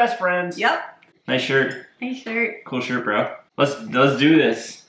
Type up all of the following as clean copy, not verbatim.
best friends. Yep. Nice shirt. Nice shirt. Cool shirt, bro. Let's do this.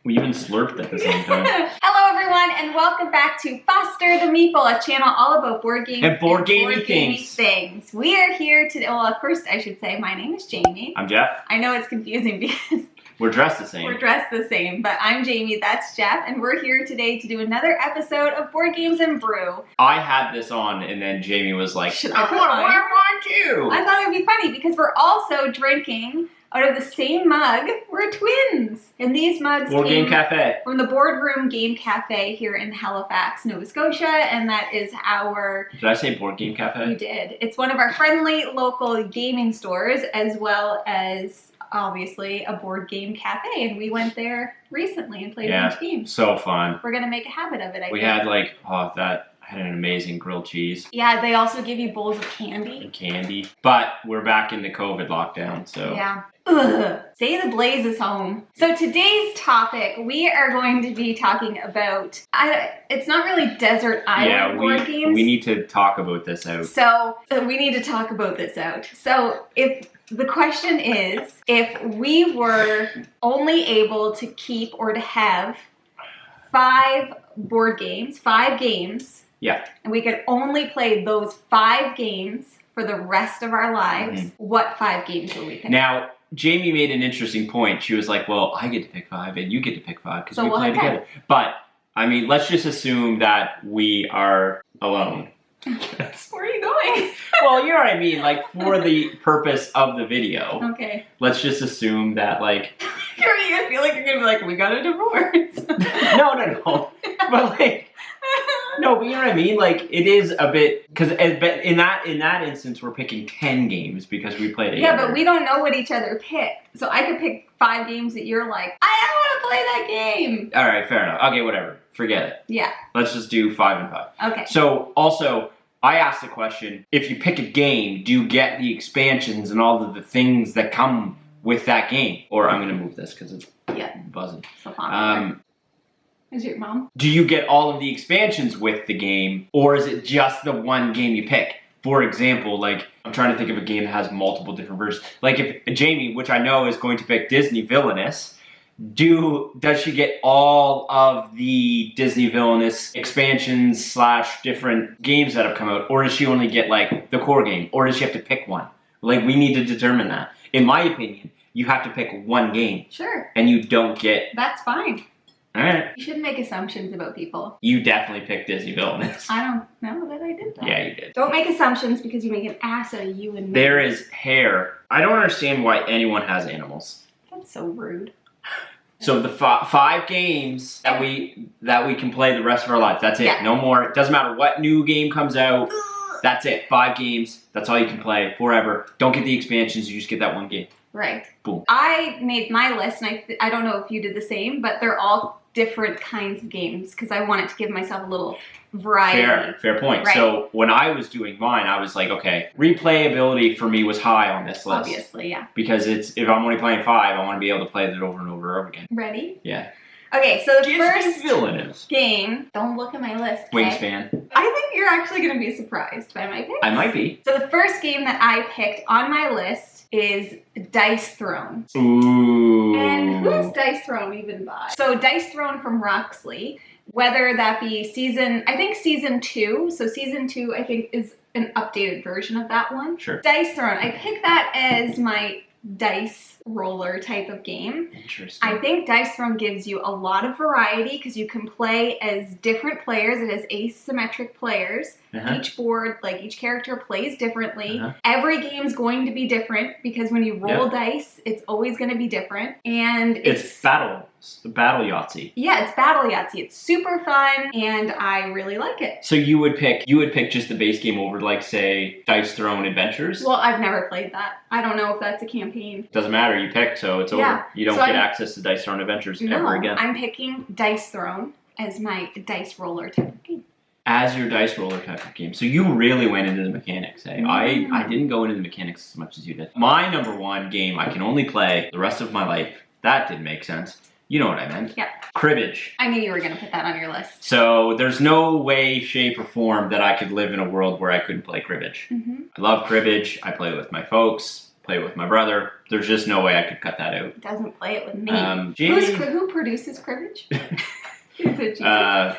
We even slurped at the same time. Hello everyone and welcome back to Foster the Meeple, a channel all about board games and board gamey things. We are here today. Well, first I should say my name is Jamie. I'm Jeff. I know it's confusing because we're dressed the same. We're dressed the same, but I'm Jamie, that's Jeff, and we're here today to do another episode of Board Games and Brew. I had this on and then Jamie was like, Should I want to wear mine too. I thought it would be funny because we're also drinking out of the same mug. We're twins. And these mugs Board Game Cafe. From the Boardroom Game Cafe here in Halifax, Nova Scotia. And that is our... Did I say Board Game Cafe? You did. It's one of our friendly local gaming stores as well as obviously a board game cafe. And we went there recently and played a bunch of games. So fun. We're going to make a habit of it, I think. We had like, I had an amazing grilled cheese. Yeah, they also give you bowls of candy. And candy. But we're back in the COVID lockdown, so... Yeah. Ugh. Stay the blazes home. So today's topic, we are going to be talking about, it's not really desert island board games. We need to talk about this out. So we need to talk about this out. So if the question is, if we were only able to keep or to have 5 board games, 5 games, yeah, and we could only play those 5 games for the rest of our lives, what 5 games will we pick? Now, Jamie made an interesting point. She was like, well, I get to pick 5 and you get to pick 5 because we play together. But, I mean, let's just assume that we are alone. Where are you going? Well, you know what I mean, like, for the purpose of the video. Okay. Let's just assume that, like... I feel like you're going to be like, we got a divorce. No. But, like... No, but you know what I mean? Like, it is a bit... Because in that instance, we're picking 10 games because we played together. Yeah, but we don't know what each other picked. So I could pick 5 games that you're like, I don't want to play that game. All right, fair enough. Okay, whatever. Forget it. Yeah. Let's just do 5 and 5. Okay. So, also, I asked the question, if you pick a game, do you get the expansions and all of the things that come with that game? Or I'm going to move this because it's buzzing. So popular. Is your mom? Do you get all of the expansions with the game, or is it just the one game you pick? For example, like, I'm trying to think of a game that has multiple different versions. Like, if Jamie, which I know is going to pick Disney Villainous, does she get all of the Disney Villainous expansions / different games that have come out, or does she only get, like, the core game, or does she have to pick one? Like, we need to determine that. In my opinion, you have to pick one game. Sure. And you don't get... That's fine. Alright. You shouldn't make assumptions about people. You definitely picked Disney Villainous. I don't know that I did that. Yeah, you did. Don't make assumptions because you make an ass out of you and me. There is hair. I don't understand why anyone has animals. That's so rude. So the 5 games that we can play the rest of our life. That's it. Yeah. No more. It doesn't matter what new game comes out. That's it. 5 games. That's all you can play forever. Don't get the expansions. You just get that one game. Right. Boom. I made my list, and I don't know if you did the same, but they're all different kinds of games because I wanted to give myself a little variety. Fair point. Right. So when I was doing mine, I was like, okay, replayability for me was high on this list. Obviously, yeah. Because if I'm only playing 5, I want to be able to play it over and over and over again. Ready? Yeah. Okay, so the first Villainous game, don't look at my list, okay? Wingspan. I think you're actually going to be surprised by my picks. I might be. So the first game that I picked on my list is Dice Throne. Ooh. And who's Dice Throne even by? So Dice Throne from Roxley, whether that be season 2. So season 2, I think, is an updated version of that one. Sure. Dice Throne, I picked that as my dice roller type of game. Interesting. I think Dice Throne gives you a lot of variety because you can play as different players. It has asymmetric players. Each board, like each character plays differently. Every game's going to be different because when you roll dice, it's always going to be different. And it's battle Yahtzee. Yeah, it's battle Yahtzee. It's super fun and I really like it. So you would pick just the base game over, like, say, Dice Throne Adventures? Well, I've never played that. I don't know if that's a campaign. Doesn't matter. You picked, so it's over. You don't get access to Dice Throne Adventures ever again. I'm picking Dice Throne as my dice roller type of game. As your dice roller type of game. So you really went into the mechanics, eh? I didn't go into the mechanics as much as you did. My number 1 game I can only play the rest of my life. That didn't make sense. You know what I meant. Yeah. Cribbage. I knew you were going to put that on your list. So there's no way, shape, or form that I could live in a world where I couldn't play cribbage. I love cribbage. I play with my folks, play with my brother. There's just no way I could cut that out. Doesn't play it with me. Who produces cribbage? Is it Jesus?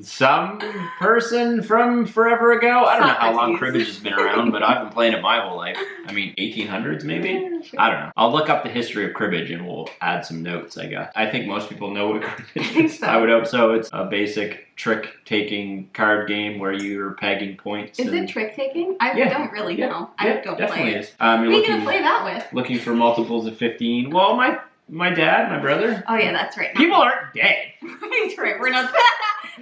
Some person from forever ago. I don't know how long cribbage has been around, but I've been playing it my whole life. I mean, 1800s maybe? Yeah, sure. I don't know. I'll look up the history of cribbage and we'll add some notes, I guess. I think most people know what cribbage is. So. I would hope so. It's a basic trick-taking card game where you're pegging points. Is it trick-taking? I don't really know. I don't play it. Is. Who are you going to play that with? Looking for multiples of 15. Well, my dad, my brother. Oh yeah, that's right. People aren't dead. That's right. We're not.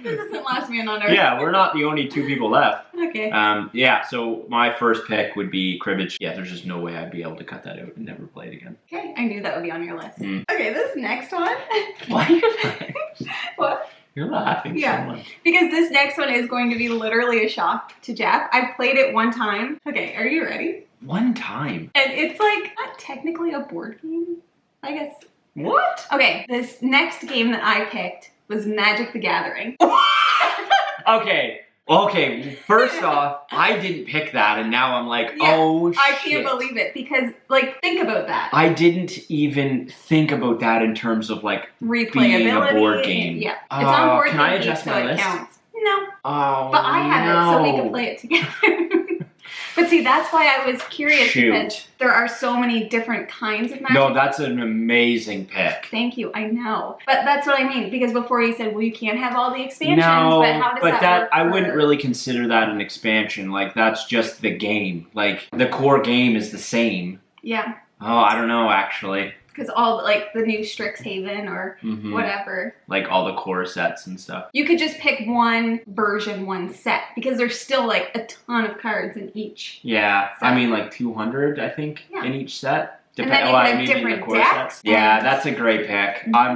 This isn't Last Man on Earth. Yeah, we're not the only 2 people left. Okay. Yeah, so my first pick would be cribbage. Yeah, there's just no way I'd be able to cut that out and never play it again. Okay, I knew that would be on your list. Okay, this next one. Why are you laughing? What? You're laughing so much. Because this next one is going to be literally a shock to Jeff. I've played it one time. Okay, are you ready? One time? And it's like, not technically a board game, I guess. What? Okay, this next game that I picked was Magic the Gathering. Okay, first off, I didn't pick that, and now I'm like, oh shit. I can't believe it, because, like, think about that. I didn't even think about that in terms of, like, replayability. Being a board game. Yeah. It's on board Can game, I adjust my list? It counts. No. Oh, but I had it, so we could play it together. But see, that's why I was curious, because there are so many different kinds of Magic. No, that's an amazing pick. Thank you, I know. But that's what I mean, because before you said, well, you can't have all the expansions, no, but how does that work? I wouldn't really consider that an expansion. Like, that's just the game. Like, the core game is the same. Yeah. Oh, I don't know, actually. Because all, like, the new Strixhaven or whatever. Like, all the core sets and stuff. You could just pick one version, one set, because there's still, like, a ton of cards in each. Yeah, set. I mean, like, 200, I think, in each set. And then you have different decks. Yeah, that's a great pick. I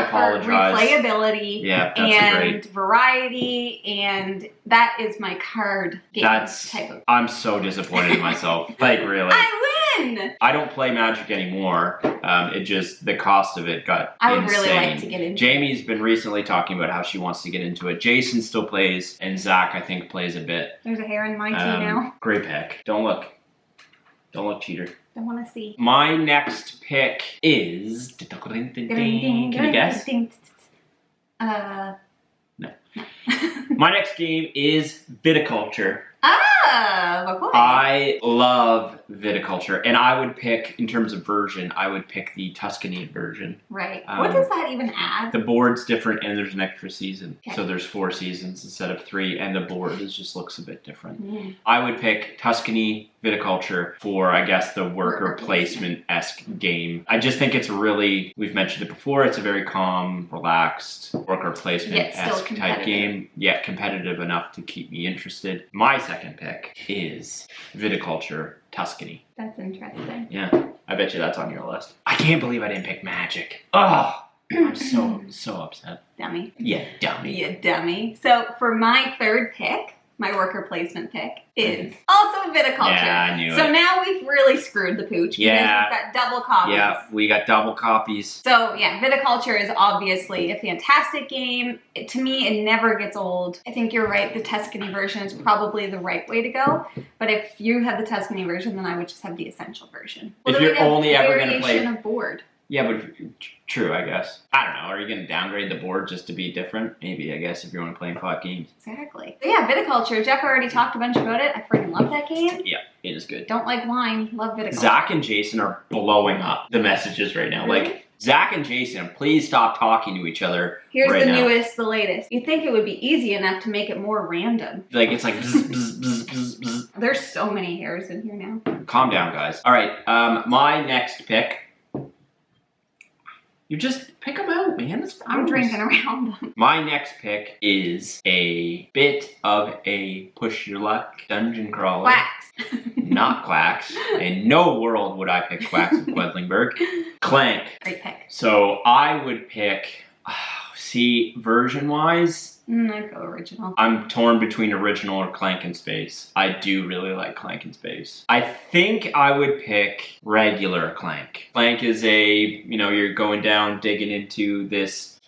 apologize. For replayability and variety, and that is my card game type of. I'm so disappointed in myself. Like, really. I win! I don't play Magic anymore. It just, the cost of it got I would insane. really like to get into Jamie's been recently talking about how she wants to get into it. Jason still plays, and Zach, I think, plays a bit. There's a hair in my tea now. Great pick. Don't look. Don't look, cheater. I want to see. My next pick is... Can you guess? No. My next game is Viticulture. Ah, okay. I love Viticulture, and I would pick, in terms of version, I would pick the Tuscany version. Right. What does that even add? The board's different, and there's an extra season. Okay. So there's 4 seasons instead of 3, and the board just looks a bit different. I would pick Tuscany Viticulture for, I guess, the worker placement-esque game. I just think it's really, we've mentioned it before, it's a very calm, relaxed, worker placement-esque type game. Yeah, competitive enough to keep me interested. My second pick is Viticulture Tuscany. That's interesting. Yeah, I bet you that's on your list. I can't believe I didn't pick Magic. Oh, I'm so upset. Dummy. Yeah, dummy. Yeah, dummy. So for my third pick, my worker placement pick is also Viticulture. Yeah, I knew it. So now we've really screwed the pooch because we've got double copies. Yeah, we got double copies. So yeah, Viticulture is obviously a fantastic game. To me, it never gets old. I think you're right. The Tuscany version is probably the right way to go. But if you have the Tuscany version, then I would just have the essential version. If you're only ever going to play a board. Yeah, but true, I guess. I don't know. Are you going to downgrade the board just to be different? Maybe, I guess, if you're only playing 5 games. Exactly. So yeah, Viticulture. Jeff already talked a bunch about it. I freaking love that game. Yeah, it is good. Don't like wine. Love Viticulture. Zach and Jason are blowing up the messages right now. Really? Like, Zach and Jason, please stop talking to each other. Here's right the now. newest, the latest. You'd think it would be easy enough to make it more random. Like, it's like bzz, bzz, bzz, bzz, bzz. There's so many hairs in here now. Calm down, guys. All right, my next pick. You just pick them out, man. I'm drinking around them. My next pick is a bit of a push your luck dungeon crawler. Quacks. Not Quacks. In no world would I pick Quacks of Quedlingburg. Clank. Great pick. So I would pick, see, version-wise, I'd go original. I'm torn between original or Clank and Space. I do really like Clank and Space. I think I would pick regular Clank. Clank is you're going down, digging into this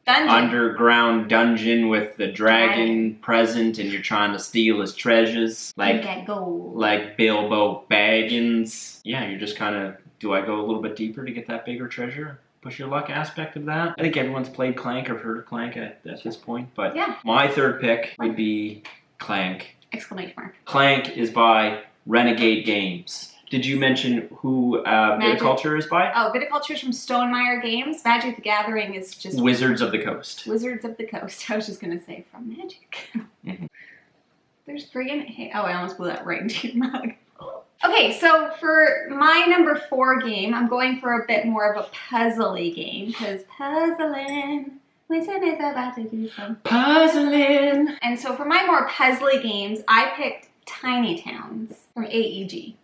underground dungeon with the dragon present, and you're trying to steal his treasures. Like gold. Like Bilbo Baggins. Yeah, you're just kind of, do I go a little bit deeper to get that bigger treasure? Push your luck aspect of that. I think everyone's played Clank or heard of Clank at this point, but yeah. My third pick would be Clank. Exclamation mark. Clank is by Renegade Games. Did you mention who Viticulture is by? Oh, Viticulture is from Stonemaier Games. Magic the Gathering is just... Wizards of the Coast. Wizards of the Coast. I was just going to say from Magic. There's friggin'... Hey, oh, I almost blew that right into your mug. Okay, so for my number 4 game, I'm going for a bit more of a puzzly game, because puzzling, Winston is about to do some puzzling. And so for my more puzzly games, I picked Tiny Towns from AEG.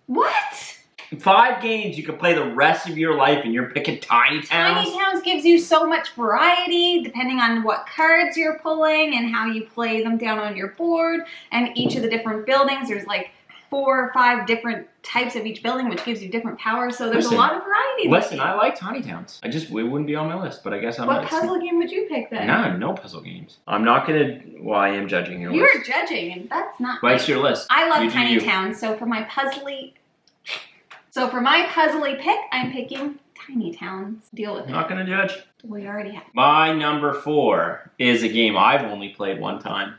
What? 5 games you can play the rest of your life and you're picking Tiny Towns? Tiny Towns gives you so much variety depending on what cards you're pulling and how you play them down on your board. And each of the different buildings, there's like 4 or 5 different types of each building, which gives you different powers. So there's a lot of variety. Listen, I like Tiny Towns. It wouldn't be on my list, but I guess What puzzle game would you pick then? No puzzle games. I'm not gonna. Well, I am judging your list. You're judging, and that's not. What's your list? I love Tiny Towns, so for my puzzly pick, I'm picking Tiny Towns. Deal with it. I'm not gonna judge. We already have. My number 4 is a game I've only played one time.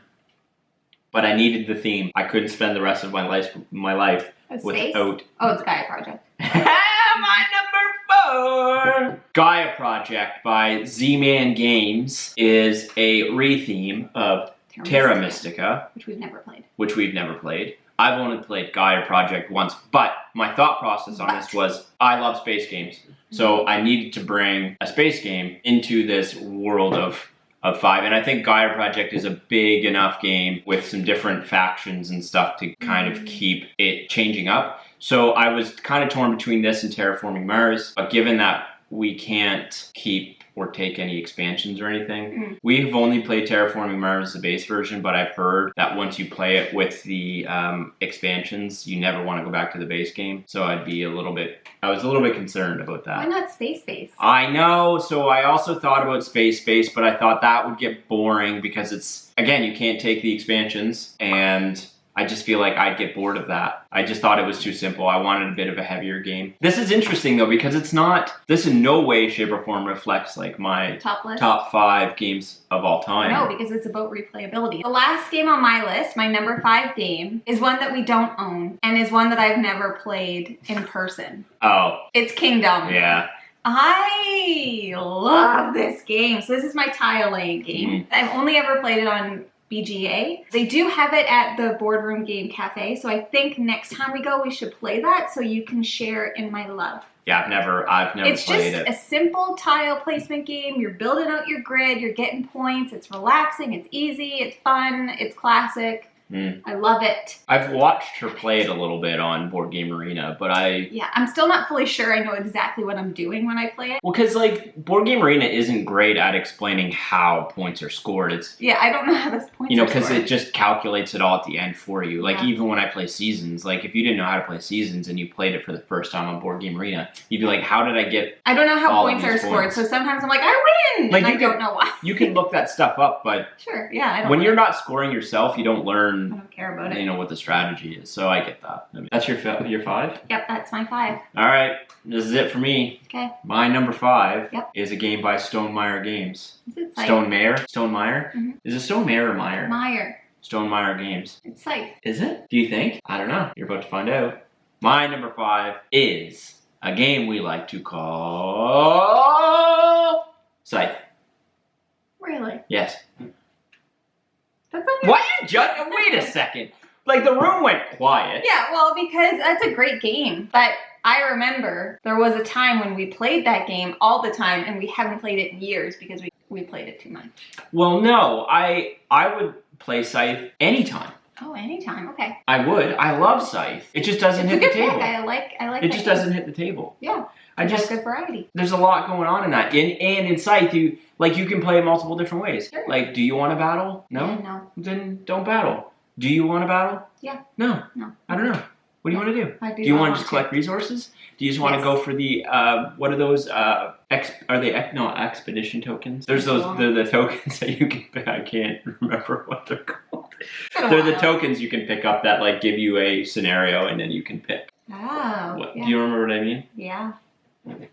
But I needed the theme. I couldn't spend the rest of my life without... Oh, it's Gaia Project. My number 4! Gaia Project by Z-Man Games is a re-theme of Terra Mystica. Which we've never played. I've only played Gaia Project once, but my thought process on this was, I love space games. So I needed to bring a space game into this world of 5, and I think Gaia Project is a big enough game with some different factions and stuff to kind of keep it changing up. So I was kind of torn between this and Terraforming Mars, but given that we can't keep or take any expansions or anything, we've only played Terraforming Mars, the base version, but I've heard that once you play it with the expansions, you never want to go back to the base game. So I was a little bit concerned about that. Why not Space? I know, so I also thought about Space, but I thought that would get boring because it's, again, you can't take the expansions, and I just feel like I'd get bored of that. I just thought it was too simple. I wanted a bit of a heavier game. This is interesting though, because this in no way, shape, or form reflects like my top 5 games of all time. No, because it's about replayability. The last game on my list, my number 5 game, is one that we don't own, and is one that I've never played in person. Oh. It's Kingdom. Yeah. I love this game. So this is my tile laying game. I've only ever played it on BGA. They do have it at the Boardroom Game Cafe, so I think next time we go we should play that so you can share in my love. Yeah, I've never played it. It's just a simple tile placement game. You're building out your grid, you're getting points, it's relaxing, it's easy, it's fun, it's classic. I love it. I've watched her play it a little bit on Board Game Arena, but Yeah, I'm still not fully sure I know exactly what I'm doing when I play it. Well, because like Board Game Arena isn't great at explaining how points are scored. Yeah, I don't know how those points are scored. Because it just calculates it all at the end for you. Like even when I play Seasons, like if you didn't know how to play Seasons and you played it for the first time on Board Game Arena, you'd be like, how did I get I don't know how points are scored, so sometimes I'm like, I win! Like, I don't know why. You can look that stuff up, but sure, yeah, I don't when you're not scoring yourself, you don't learn. I don't care about it. What the strategy is, so I get that. That's your 5? Yep, that's my 5. All right, this is it for me. Okay. My number 5 is a game by Stonemaier Games. Is it Stonemaier? Is it Stonemaier or Meyer? Meyer. Stonemaier Games. It's Scythe. Is it? Do you think? I don't know. You're about to find out. My number 5 is a game we like to call Scythe. Really? Yes. Why are you judging? Wait a second. Like, the room went quiet. Yeah, well, because that's a great game. But I remember there was a time when we played that game all the time, and we haven't played it in years because we played it too much. Well, no. I would play Scythe anytime. Oh, anytime. Okay. I would. I love Scythe. It just doesn't hit the table. I like. It just doesn't hit the table. Yeah. That's good variety. There's a lot going on in that. And in Scythe, you can play it multiple different ways. Sure. Like, do you want to battle? No? Yeah, no. Then don't battle. Do you want to battle? Yeah. No. No. I don't know. What do you want to do? Do you want to just collect resources? Do you just want to go for the, what are those, expedition tokens? There's those, the tokens that you can, I can't remember what they're called. They're the tokens you can pick up that, like, give you a scenario and then you can pick. Oh. Do you remember what I mean? Yeah.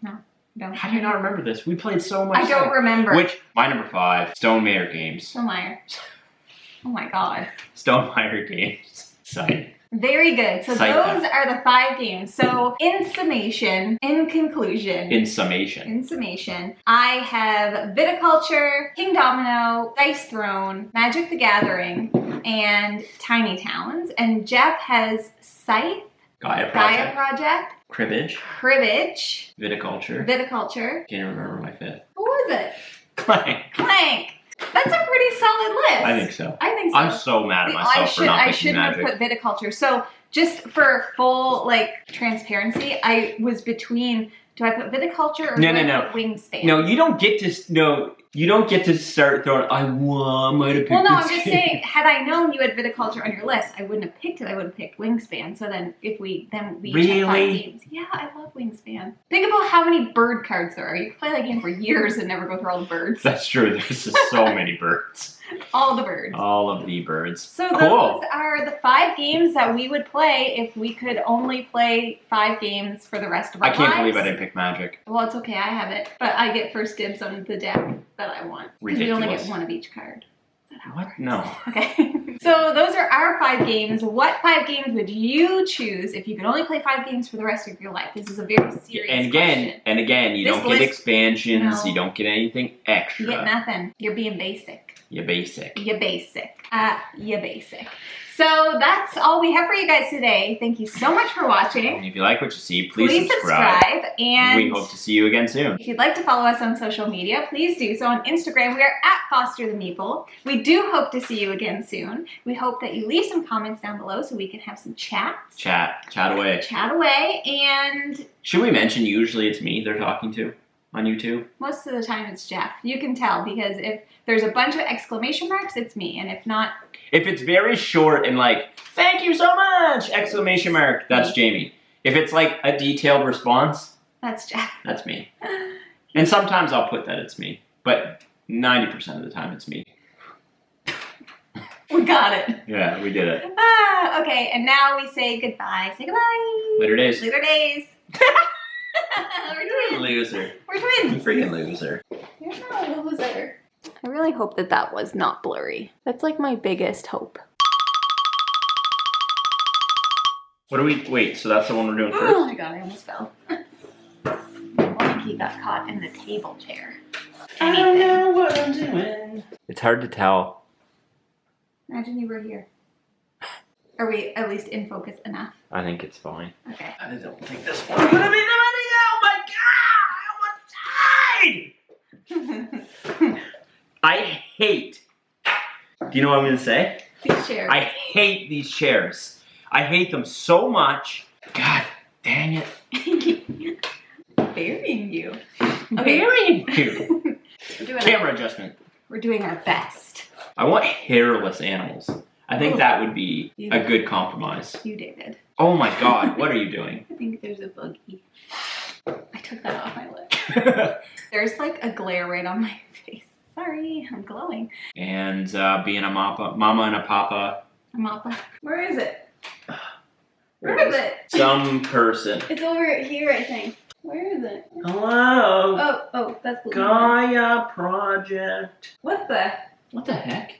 No. Don't. How do you not remember this? We played so much. I don't remember. My number 5, Stonemaier Games. Stonemaier. Oh my god. Stonemaier Games. Scythe. Very good. So those are the 5 games. So in summation, in conclusion. In summation, I have Viticulture, King Domino, Dice Throne, Magic the Gathering, and Tiny Towns. And Jeff has Scythe, Gaia Project, Cribbage, Viticulture. Can't remember my 5th. What was it? Clank. That's a pretty solid list. I think so. I'm so mad at myself for not picking Magic. I shouldn't have put Viticulture. So just for full transparency, I was between. Do I put Viticulture or do I put Wingspan? No, you don't get to. No, you don't get to start throwing. I might have picked. Well, no, I'm just saying. Had I known you had Viticulture on your list, I wouldn't have picked it. I would have picked Wingspan. So then, we each have 5 games. Yeah, I love Wingspan. Think about how many bird cards there are. You can play that game for years and never go through all the birds. That's true. There's just so many birds. All the birds. All of the birds. So those are the 5 games that we would play if we could only play 5 games for the rest of our lives. I can't believe I didn't pick Magic. Well, it's okay. I have it. But I get first dibs on the deck that I want. Ridiculous. You only get 1 of each card. What? No. Okay. So those are our 5 games. What 5 games would you choose if you could only play 5 games for the rest of your life? This is a very serious question. And again, you don't get expansions. No. You don't get anything extra. You get nothing. You're being basic. You're basic. You're basic. You're basic. So that's all we have for you guys today. Thank you so much for watching. And if you like what you see, please subscribe. And we hope to see you again soon. If you'd like to follow us on social media, please do so. On Instagram, we are at Foster the Meeple. We do hope to see you again soon. We hope that you leave some comments down below so we can have some chats. Chat away. Chat away. And should we mention usually it's me they're talking to on YouTube? Most of the time it's Jeff. You can tell because if there's a bunch of exclamation marks, it's me. And if not... If it's very short and like, thank you so much, exclamation mark, that's Jamie. If it's like a detailed response, that's Jeff. That's me. And sometimes I'll put that it's me, but 90% of the time it's me. We got it. Yeah, we did it. Okay, and now we say goodbye. Say goodbye. Later days. Later days. We're twins. Loser. We're twins. You freaking loser. You're not a loser. I really hope that was not blurry. That's like my biggest hope. What do we, wait, so that's the one we're doing first? Oh my god, I almost fell. Monkey got caught in the table chair. I don't know what I'm doing. It's hard to tell. Imagine you were here. Are we at least in focus enough? I think it's fine. Okay. I don't think this one's gonna be the wedding. Oh my god! I almost died! I hate. Do you know what I'm gonna say? These chairs. I hate these chairs. I hate them so much. God dang it. Burying you. Okay. Burying you. Camera adjustment. We're doing our best. I want hairless animals. I think that would be a good compromise. You, David. Oh my god, what are you doing? I think there's a buggy. I took that off my lip. There's like a glare right on my face. Sorry, I'm glowing. And being a mama and a papa. A mappa. Where is it? Where is it? Some person. It's over here, I think. Where is it? Hello. Oh, that's blue. Gaia Project. What the heck?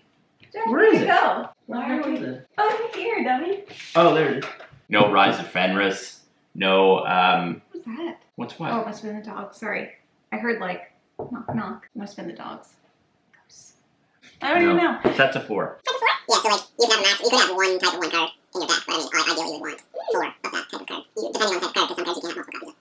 Jeff, where is it? Go? Where is it? Oh, here, dummy. Oh, there it is. No Rise of Fenris. No, What's that? What's what? Oh, it must have been the dog. Sorry. I heard like, knock, knock. It must have been the dogs. Ghosts. I don't even know. That's That's a 4. a 4? Yeah, so like, you can have a max, you could have one type of one card in your deck, but I mean, ideally you would want 4 of that type of card. Depending on the type of card, because some cards you can't have multiple copies of.